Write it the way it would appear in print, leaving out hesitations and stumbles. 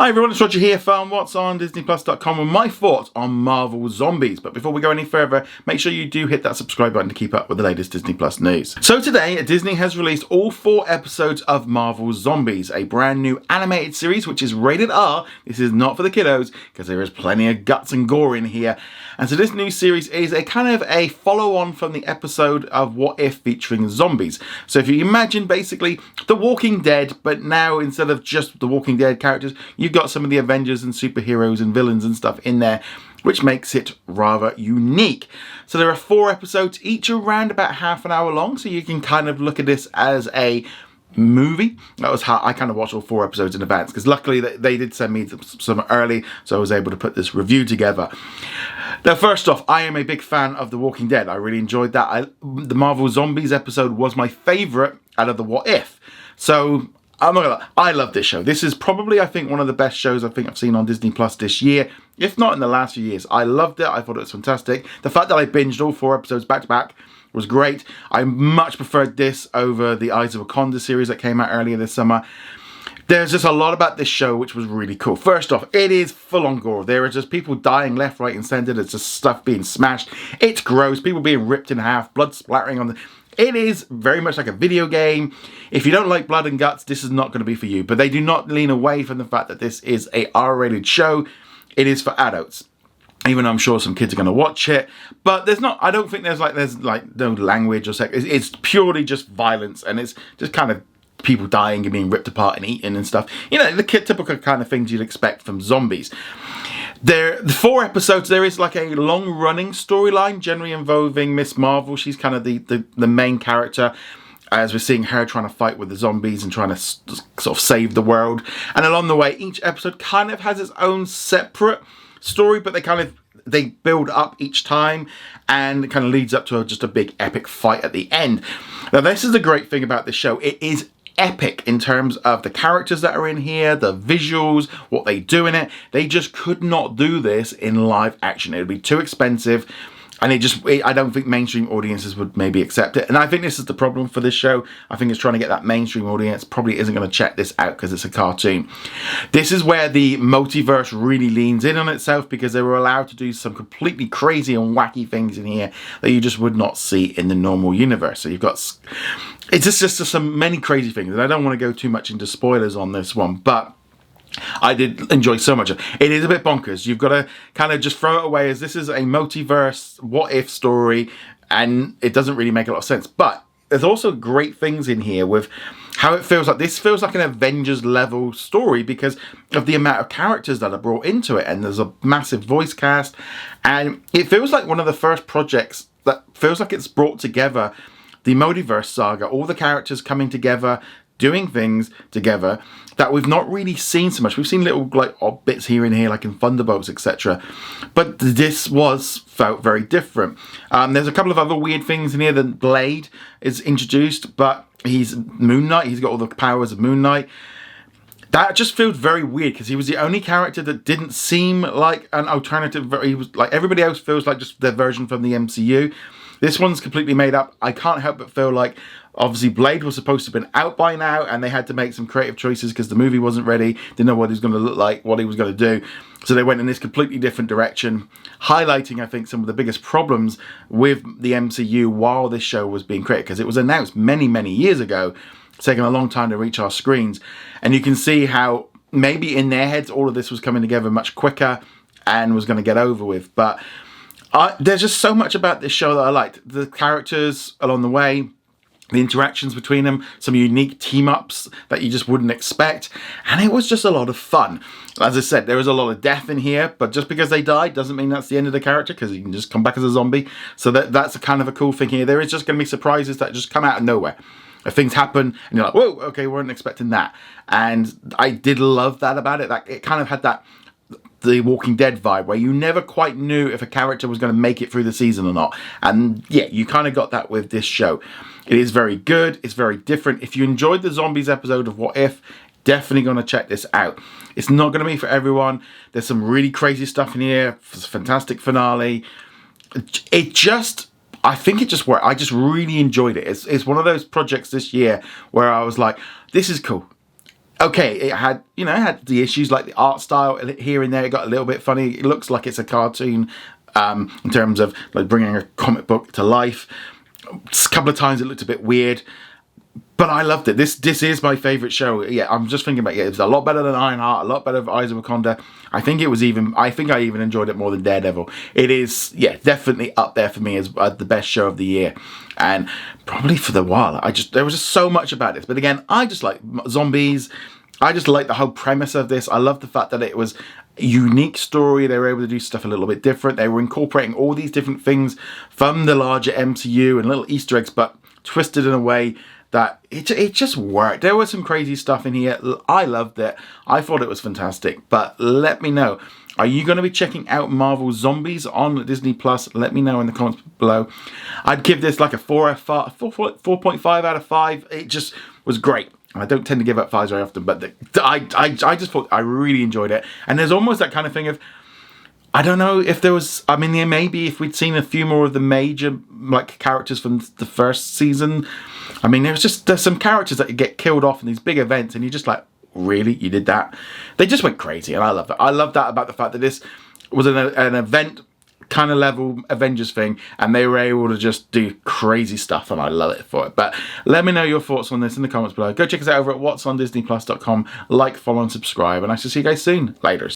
Hi everyone, it's Roger here from What's on disneyplus.com with my thoughts on Marvel Zombies. But before we go any further, make sure you do hit that subscribe button to keep up with the latest Disney Plus news. So today, Disney has released all 4 episodes of Marvel Zombies, a brand new animated series which is rated R. This is not for the kiddos because there is plenty of guts and gore in here. And so this new series is a kind of a follow-on from the episode of What If featuring zombies. So if you imagine basically The Walking Dead, but now instead of just The Walking Dead characters, you've got some of the Avengers and superheroes and villains and stuff in there, which makes it rather unique. So there are 4 episodes, each around about half an hour long, so you can kind of look at this as a movie. That was how I kind of watched all 4 episodes in advance, because luckily they did send me some early, so I was able to put this review together. Now, first off, I am a big fan of The Walking Dead. I really enjoyed that. The Marvel Zombies episode was my favourite out of the What If. So I'm not gonna lie, I love this show. This is probably, I think, one of the best shows I think I've seen on Disney Plus this year, if not in the last few years. I loved it. I thought it was fantastic. The fact that I binged all 4 episodes back to back was great. I much preferred this over the Eyes of Wakanda series that came out earlier this summer. There's just a lot about this show which was really cool. First off, it is full on gore. There are just people dying left, right and centre. There's just stuff being smashed. It's gross. People being ripped in half, blood splattering on the... It is very much like a video game. If you don't like blood and guts, this is not going to be for you. But they do not lean away from the fact that this is a R-rated show. It is for adults. Even though I'm sure some kids are going to watch it. But there's not, I don't think there's no language or sex. It's purely just violence. And it's just kind of people dying and being ripped apart and eaten and stuff. You know, the typical kind of things you'd expect from zombies. The 4 episodes, there is like a long-running storyline, generally involving Miss Marvel. She's kind of the main character, as we're seeing her trying to fight with the zombies and trying to sort of save the world. And along the way, each episode kind of has its own separate story, but they build up each time, and it kind of leads up to just a big epic fight at the end. Now, this is the great thing about this show. It is epic in terms of the characters that are in here, the visuals, what they do in it. They just could not do this in live action. It would be too expensive, and I don't think mainstream audiences would maybe accept it. And I think this is the problem for this show. I think it's trying to get that mainstream audience probably isn't going to check this out because it's a cartoon. This is where the multiverse really leans in on itself, because they were allowed to do some completely crazy and wacky things in here that you just would not see in the normal universe. So you've got... It's just some many crazy things, and I don't want to go too much into spoilers on this one, but I did enjoy so much of it. It is a bit bonkers. You've got to kind of just throw it away as this is a multiverse what-if story, and it doesn't really make a lot of sense. But there's also great things in here with how it feels like. This feels like an Avengers level story because of the amount of characters that are brought into it, and there's a massive voice cast, and it feels like one of the first projects that feels like it's brought together the Multiverse saga, all the characters coming together, doing things together that we've not really seen so much. We've seen little like odd bits here and here, like in Thunderbolts, etc. But this felt very different. There's a couple of other weird things in here. The Blade is introduced, but he's Moon Knight. He's got all the powers of Moon Knight. That just feels very weird because he was the only character that didn't seem like an alternative. He was like everybody else feels like just their version from the MCU. This one's completely made up. I can't help but feel like, obviously, Blade was supposed to have been out by now, and they had to make some creative choices because the movie wasn't ready, didn't know what he was going to look like, what he was going to do. So they went in this completely different direction, highlighting, I think, some of the biggest problems with the MCU while this show was being created, because it was announced many, many years ago. It's taken a long time to reach our screens. And you can see how maybe in their heads all of this was coming together much quicker and was going to get over with. But there's just so much about this show that I liked. The characters along the way, the interactions between them, some unique team-ups that you just wouldn't expect, and it was just a lot of fun. As I said, there is a lot of death in here, but just because they died doesn't mean that's the end of the character, because you can just come back as a zombie. So that's a kind of a cool thing here. There is just going to be surprises that just come out of nowhere. If things happen, and you're like, whoa, okay, we weren't expecting that. And I did love that about it. That it kind of had that The Walking Dead vibe, where you never quite knew if a character was going to make it through the season or not. And yeah, you kind of got that with this show. It is very good. It's very different. If you enjoyed the zombies episode of What If, definitely going to check this out. It's not going to be for everyone. There's some really crazy stuff in here. Fantastic finale. I think it just worked. I just really enjoyed it. It's one of those projects this year where I was like, this is cool. okay, it had, you know, it had the issues like the art style here and there. It got a little bit funny. It looks like it's a cartoon in terms of like bringing a comic book to life. A couple of times it looked a bit weird, but I loved it. This is my favorite show. Yeah, I'm just thinking about it. It was a lot better than Ironheart, a lot better than Eyes of Wakanda. I think I even enjoyed it more than Daredevil. It is, yeah, definitely up there for me as the best show of the year, and probably for the while. There was just so much about this. But again, I just like zombies. I just like the whole premise of this. I love the fact that it was a unique story. They were able to do stuff a little bit different. They were incorporating all these different things from the larger MCU and little Easter eggs, but twisted in a way that it just worked. There was some crazy stuff in here. I loved it. I thought it was fantastic. But let me know. Are you going to be checking out Marvel Zombies on Disney Plus? Let me know in the comments below. I'd give this like a 4.5 out of 5. It just was great. I don't tend to give up 5s very often, but I just thought I really enjoyed it. And there's almost that kind of thing of, I don't know if there was, I mean, maybe if we'd seen a few more of the major like characters from the first season. I mean, there's some characters that get killed off in these big events, and you're just like, really? You did that? They just went crazy, and I love that. I love that about the fact that this was an event kind of level Avengers thing, and they were able to just do crazy stuff, and I love it for it. But let me know your thoughts on this in the comments below. Go check us out over at whatsondisneyplus.com. Like, follow, and subscribe, and I shall see you guys soon. Laters.